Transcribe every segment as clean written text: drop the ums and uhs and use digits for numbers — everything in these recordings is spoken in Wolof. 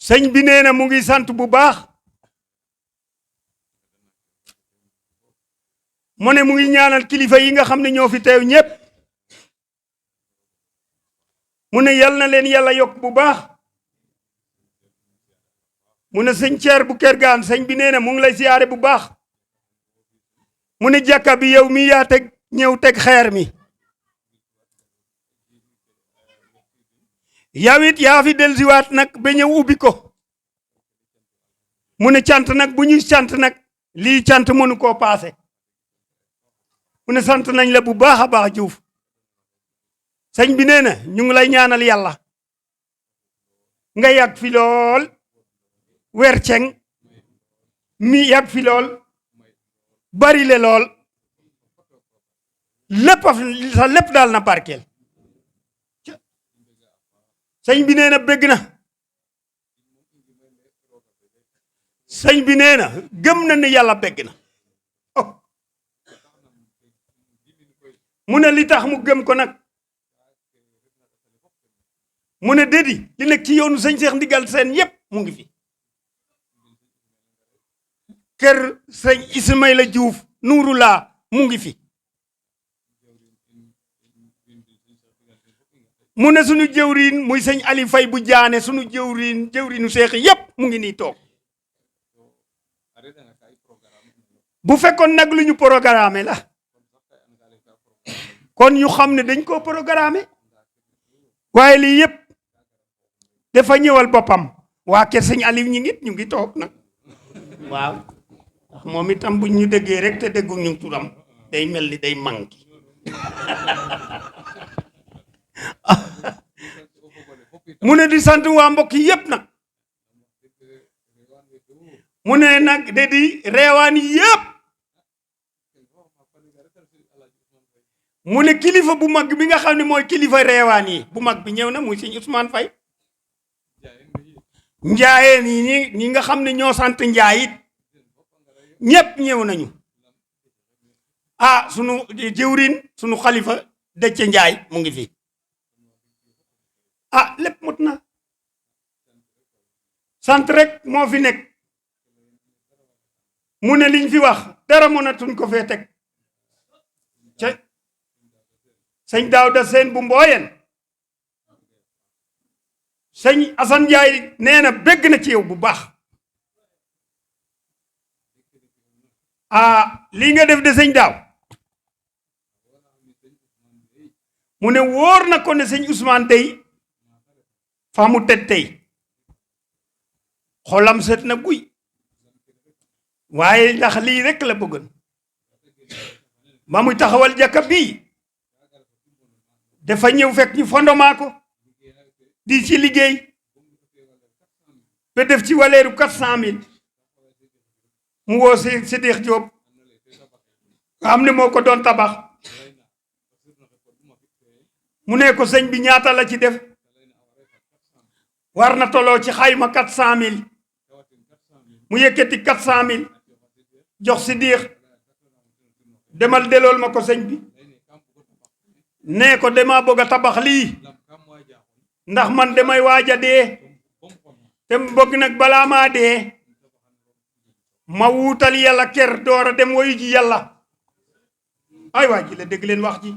sëñ bi nee na mu ngi sant bu baax mu ne mu ngi ñaanal kilifa yi nga xam ne ñoo fi teew ñépp mu ne yal na leen yàlla yokk bu baax mu ne sëñ Ceer bu Kergaan sëñ bi nee na mu ngi lay siyaare bu baax mu ne jàkka bi yow mi yaa teg ñëw teg xeer mi yow it yaa fi dellusiwaat nag ba ñëw ubbi ko mu ne cant nag bu ñuy cant nag lii cant mënu koo paase mu ne sant nañ la bu baax a baax Juuf sëñ bi nee na ñu ngi lay ñaanal yàlla nga yàgg fi lool wer ceng mi yàgg fi lool bari le lool lépp sa lépp daal na barkeel sëñ bi nee na bëgg na sëñ bi nee na gëm na ne yàlla bëgg na mu ne li tax mu gëm ko nag mu ne dédi li nekk ci yoonu sëñ Seex Ndigal Seen yépp mu ngi fi kër sëñ Ismaïla Diouf Nuurulaa mu ngi fi mu ne sunu jëwriin muy sëñ Ali Fay bu jaane sunu jëwriinu seex yépp mu ngi nii toog bu fekkoon nag lu ñu programme la kon ñu xam ne dañ koo programme waaye lii yépp dafa ñëwal boppam waa kër sëñ Ali ñu ngi toog nag waaw ndax moom itam buñ ñu déggee rek te déggu ñu turam day mel ni day manqué mu ne di sant waa mbokk yi yépp nag mu ne nag de di reewaan yépp mu ne kilifa bu mag bi nga xam ne mooy kilifa reewaan yi bu mag bi ñëw na muy sëñ Ousmane Faye njaayeen yi ñi nga xam ne ñoo sant njaay it ñépp ñëw nañu sunu jëwriñ sunu xalifa Dëcce Njaay mu ngi fi lépp mot na sant rek moo fi nekk mu ne liñ fi wax dara mënatuñ ko fee teg ca sëñ Daawda Seen bu Mbooyeen sëñ Asan Njaay nee na bégg na ci yow bu baax lii nga def de sëñ Daaw mu ne wóor na ko ne sëñ Ousmane tey fa mu tedd tey xolam set na guy waaye ndax lii rek la bëggoon ba muy taxawal jàkka bii dafa ñëw fekk ñu fondement ko di ci liggéey ba def ci waleeru 400,000 mu woo Sidikh Diop nga xam ne moo ko doon tabax mu ne ko sëñ bi ñaata la ci def war na toloo ci xayma 400,000 mu yëkkati 400,000 jox Sidikh demal delool ma ko sëñ bi nee ko dama bëgg a tabax lii ndax man damay waaj a dee te bëgg nag balaa maa dee ma wuutal yàlla kër door a dem woyu ji yàlla ay waa ji la dégg leen wax ji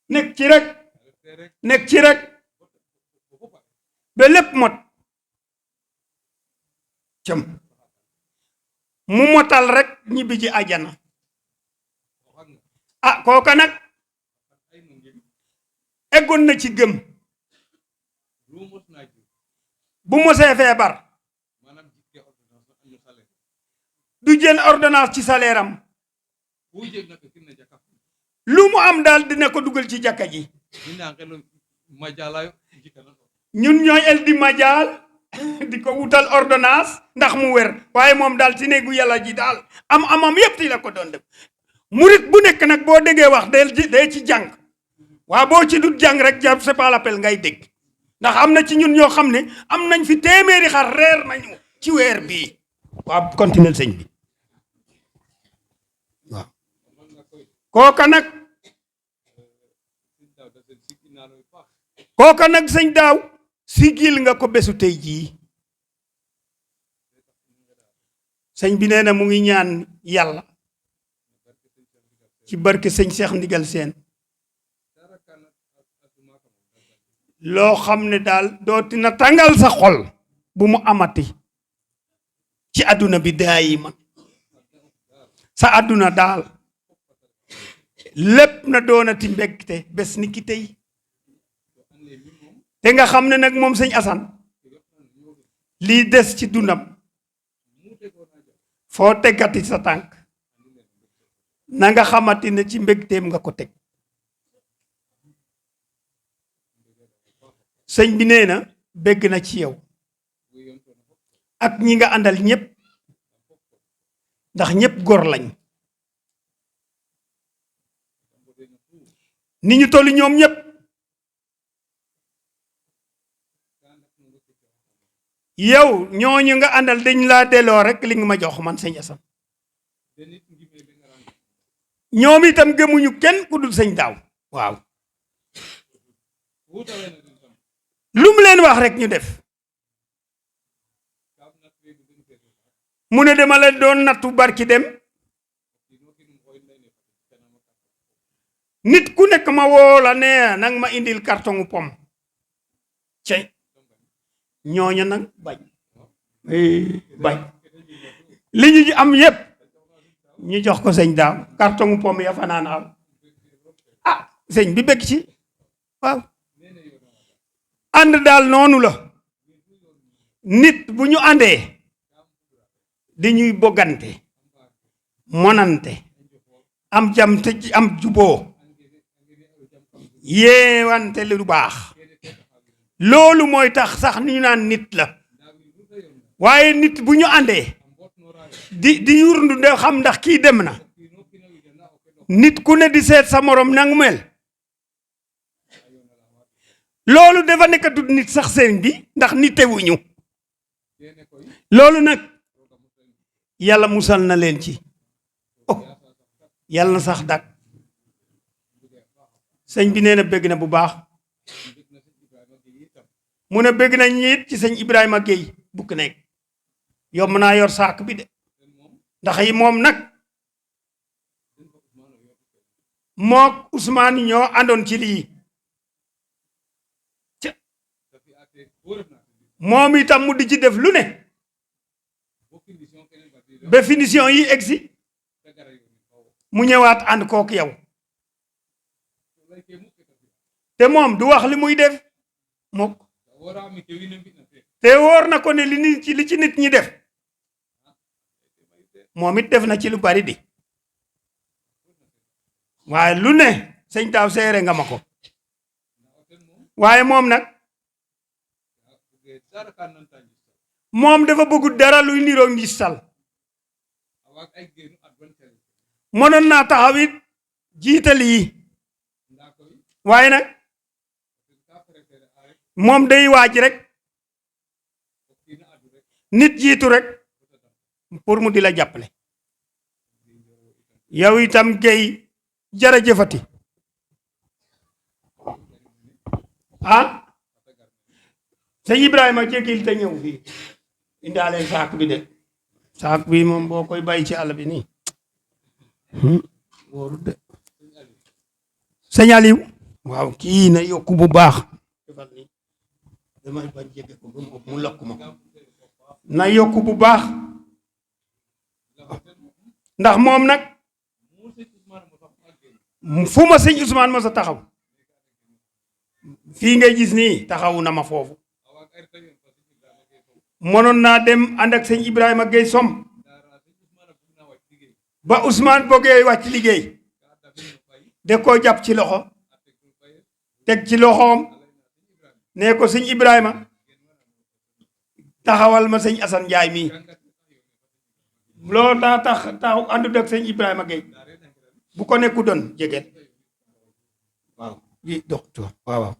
nekk ci rek ba lépp mot cëm mu motal rek ñibbi ji ajana kooka nag eggoon na ci gëm bu mosee feebar du jël ordonnance ci salaire am lu mu am daal dina ko dugal ci jàkka ji ñun ñooy el di majaal di ko wutal ordonnance ndax mu wér waaye moom daal ci néegu yàlla ji daal amam yépp ti la ko doon def murit bu nekk nag boo déggee wax day ci jàng waa boo ci dut jàng rek jàpp c'est pas l'appel ngay dégg ndax am na ci ñun ñoo xam ne am nañ fi téeméeri xar reer nañu ci weer bii waa continuer sëñ bi waaw kooka nag sëñ Daaw sigil nga ko bésu tey jii sëñ bi nee na mu ngi ñaan yàlla ci barke sëñ Cheikh Ndigal Sène loo xam ne daal dooti na tàngal sa xol bu mu amati ci àdduna bi daayiman sa àdduna daal lépp na doonati mbégte bés ni ki tey te nga xam ne nag moom sëñ Assane lii des ci dundam foo teggati sa tànk na nga xamati ne ci mbégteem nga ko teg sëñ bi nee na bégg na ci yow ak ñi nga àndal ñépp ndax ñépp góor lañ ni ñu tollu ñoom ñépp yow ñooñu nga àndal dañ laa delloo rek li nga ma jox man sëñ Assane ñoom itam gëmuñu kenn ku dul sëñ Daaw waaw lu mu leen wax rek ñu def mu ne dama la doon nattu barki dem nit ku nekk ma woo la ne nang ma indil carton pom cey ñooña nag bañ li ñu am yépp ñu jox ko sëñ Daaw carton pom ya fanaan am ah sëñ bi bëgg ci waaw ànd daal noonu la nit bu ñu àndee dañuy boggante monante am jam te am juboo yeewante lu baax loolu mooy tax sax ñu naan nit la waaye nit bu ñu àndee di yurndu de xam ndax kii dem na nit ku ne di seet sa morom nangu mel loolu dafa nekkatut nit sax sëriñ bi ndax nitewuñu loolu nag yàlla musal na leen ci oh yàlla na sax dak sëñ bi nee na bëgg na bu baax mu ne bëgg na ñiit ci sëñ Ibrahima Gueye bukk nekk yomb naa yor saak bi de ndax yi moom nag mook Ousmane ñoo àndoon ci lii moom itam mu di ci def lu ne ba finition yi egsi mu ñëwaat ànd kook yow te moom du wax li muy def mukk te wóor na ko ne li ci nit ñi def moom it def na ci lu bari di waaye lu ne sëñ Daaw seere nga ma ko waaye moom nag moom dafa bëggu dara luy niroo ngistal mënoon naa taxawit jiital yi waaye nag moom day waaj rek nit jiitu rek pour mu di la jàppale yow itam Gueye jërëjëfati ah sëñ Ibrahima jéggil te ñëw fii indaale saak bi de saak bi moom boo koy bàyyi ci àll bi nii wóoru de sëñ Aliou waaw kii na yokku bu baax defal nii damay bañ jégge ko mu lokk ma na yokku bu baax ndax moom nag fu ma sëñ Ousmane mos a taxaw fii ngay gis nii taxawu na ma foofu mënoon naa dem ànd ak sëñ Ibrahima Gueye som ba Ousmane bëggee wàcc liggéey de koo jàpp ci loxo teg ci loxoom ne ko sëñ Ibrahima taxawal ma sëñ Assane Ndiaye mii loolu daa taxaw àndut ak sëñ Ibrahima Gueye bu ko nekku doon jegeel waaw yi docteur waaw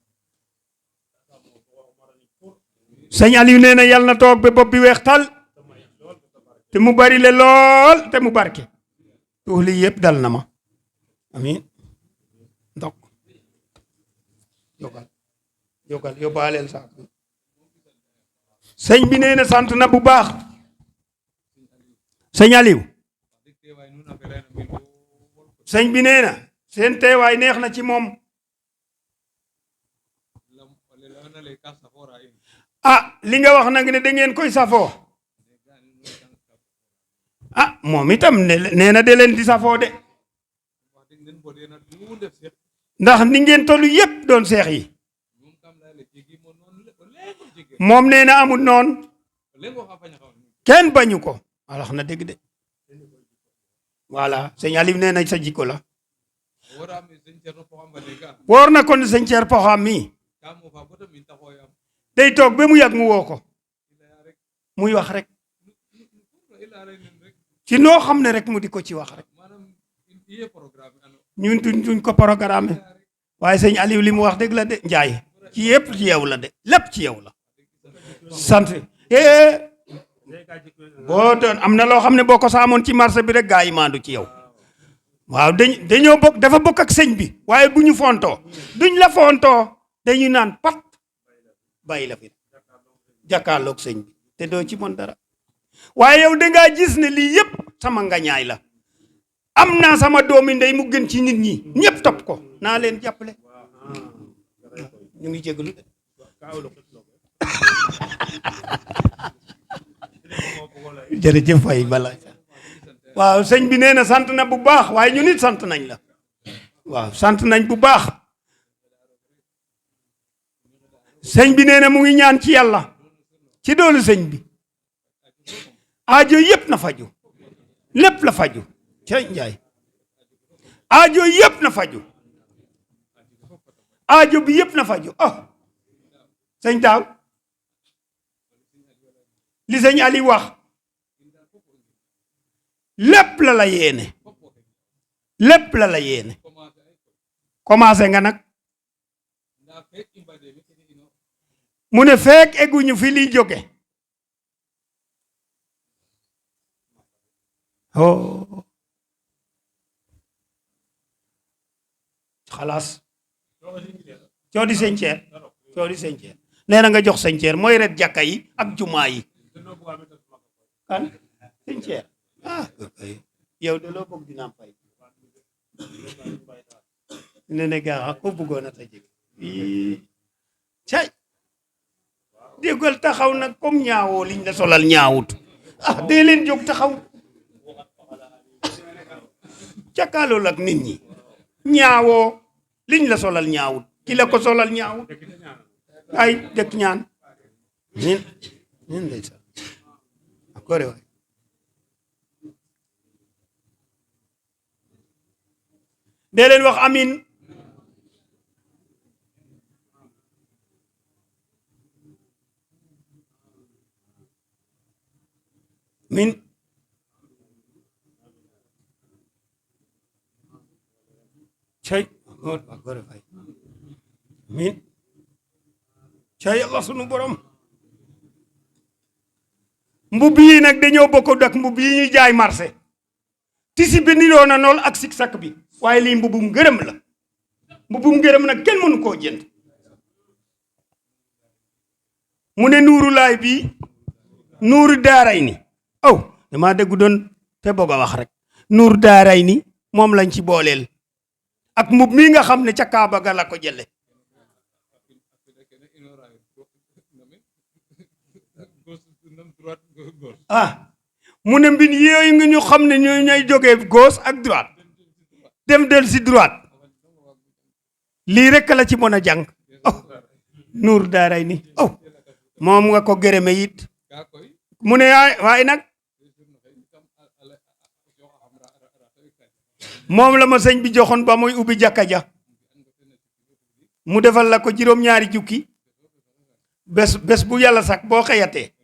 sëñ Aliou nee na yàlla na toog ba bopp bi weex tal te mu bari le lool te mu barke tuux lii yëpp dal na ma amin ndok yokkal yóbbaaleel saak bi sëñ bi nee na sant na bu baax sëñ Aliou sëñ bi nee na seen teewaay neex na ci moom li nga wax nag ne da ngeen koy safoo moom itam nee na de leen di safoo de ndax ni ngeen tollu yépp doon seex yi moom nee na amul noon kenn bañu ko wax na dëgg de voilà sëñ Aliou nee na sa jikko la wóor na kon sëñ Ceer Poxam mi day toog ba mu yàgg mu woo ko muy wax rek ci noo xam ne rek mu di ko ci wax rek ñun duñ ko programme waaye sëñ Aliou li mu wax dëgg la de Njaay ci yëpp ci yow la de lépp ci yow la sant boo doon am na loo xam ne boo ko saamoon ci marché bi rek gaa yi maandu ci yow waaw dañoo bokk dafa bokk ak sëñ bi waaye bu ñu fontoo duñ la fontoo dañu naan pat bàyyi la fi jàkkaarloog sëñ bi te doo ci mën dara waaye yow dangaa gis ne lii yëpp sama ngañaay la am naa sama doomi ndey mu gën ci nit ñi ñëpp topp ko naa leen jàppale ñu ngi jégalu de jërëjëf fay bala waaw sëñ bi nee na sant na bu baax waaye ñu nit sant nañ la waaw sant nañ bu baax sëñ bi nee na mu ngi ñaan ci yàlla ci doolu sëñ bi aajo yëpp na faju lépp la faju ca Njaay aajo yëpp na faju aajo bi yëpp na faju sëñ Taaw li sëñ Ali wax lépp la la yéene lépp la la yéene commencé nga nag mu ne feek egguñu fi liy jóge xalaas coodi sëñ Ceer nee na nga jox sëñ Ceer mooy ret jàkka yi ak jumaa yi kan sëñ Ceer yow de loo bëgg dina am fay ne ne gaa ko bëggoon a ta jeg cay déggal taxaw nag comme ñaawoo liñ la solal ñaawut dee leen jóg taxaw càkkaalool ak nit ñi ñaawoo liñ la solal ñaawut ki la ko solal ñaawut ay dëkk ñaan nin lay sa akore waay dee leen wax amin min cay akore waay min cay yàlla sunu borom mbubb yi nag dañoo bokk ak mbubb yi ñuy jaay marché tisi bi niroo na nool ak siksak bi waaye lii mbubum ngërëm la mbubum ngërëm nag kenn mënu koo jënd mu ne nuuru laay bii nuuru daaray ni dama déggu doon te bëgg a wax rek nuuru daaray ni moom lañ ci booleel ak mbub mii nga xam ne ca Kaaba ga la ko jële mu ne mbin yooyu nga ñu xam ne ñooy ñooy jógee gauche ak droite dem del si droite lii rek la ci mën a jàng nuur daaray ni moom nga ko gërëme it mu ne waaye nag moom la ma sëñ bi joxoon ba muy ubbi jàkka ja mu defal la ko juróom-ñaari jukki bés bu yàlla sax boo xëyatee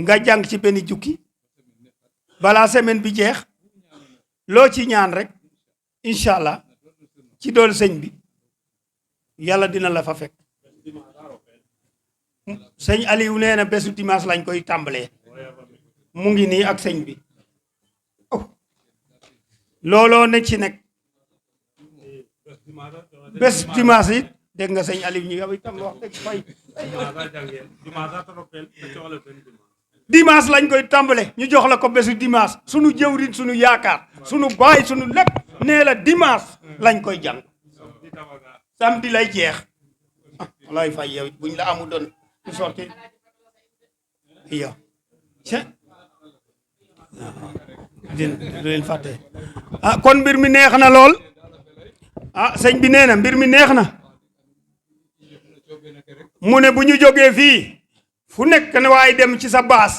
nga jàng ci benn jukki balaa semaine bi jeex loo ci ñaan rek incha allah ci dool sëñ bi yàlla dina la fa fekk sëñ Aliou nee na bésu dimanche lañ koy tàmbalee mu ngi nii ak sëñ bi looloo ne ci nekk bés dimanche it dégg nga sëñ Aliou ñu yow itam wax dëgg fay dimanche lañ koy tàmbale ñu jox la ko bésu dimanche sunu jëwriñ sunu yaakaar sunu baay sunu lépp nee la dimanche lañ koy jàng samedi lay jeex walaay fay yow buñ la amu doon ñu sorti yow din leen fàtte kon mbir mi neex na lool sëñ bi nee na mbir mi neex na mu ne bu ñu jógee fii fu nekk ne waaye dem ci sa baas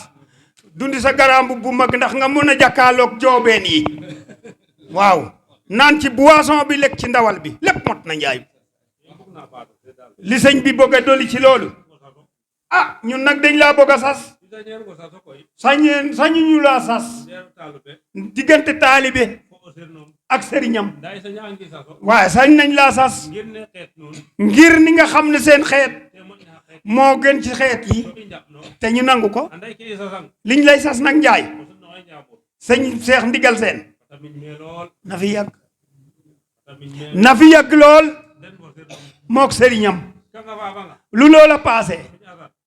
dundi sa garambu bu mag ndax nga mën a jàkkaarloog joobeen yi waaw naan ci boisson bi lekk ci ndawal bi lépp mot na njaay li sëñ bi bëgg a dolli ci loolu ñun nag dañ laa bëgg a sas sañu ñu laa sas diggante taalibe ak sëriñam waaye sañ nañ laa sas ngir ni nga xam ne seen xeet moo gën ci xeet yi te ñu nangu ko liñ lay sas nag njaay sëñ Seex Ndigal Seen na fi yàgg lool mook sëriñam lu loola paase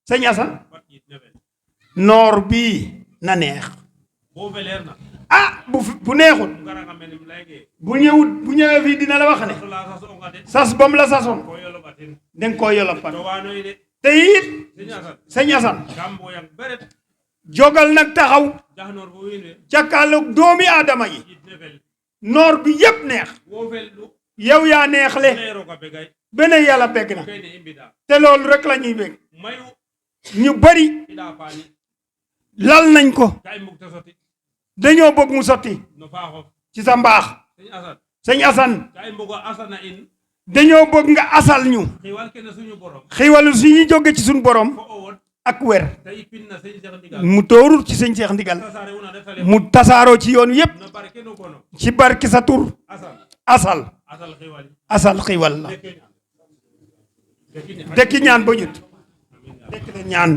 sëñ Asan noor bii na neex bu neexul bu ñëwee fii dina la wax ne sas bam la sasoon danga koo yolopat te it sëñ Asan jogal nag taxaw jàkkaarloog doomi aadama yi noor bi yépp neex yow yaa neexle beneen yàlla begg na te loolu rek la ñuy begg ñu bari lal nañ ko dañoo bëgg mu sotti ci sa mbaax sëñ Asan dañoo bëgg nga asal ñu xiiwalu si ñu jóge ci suñu borom ak wer mu tóorul ci sëñ Seex Ndigal mu tasaaroo ci yoon yépp ci barki sa tur asal xiiwal la dekki ñaan ba ñut dekk la ñaan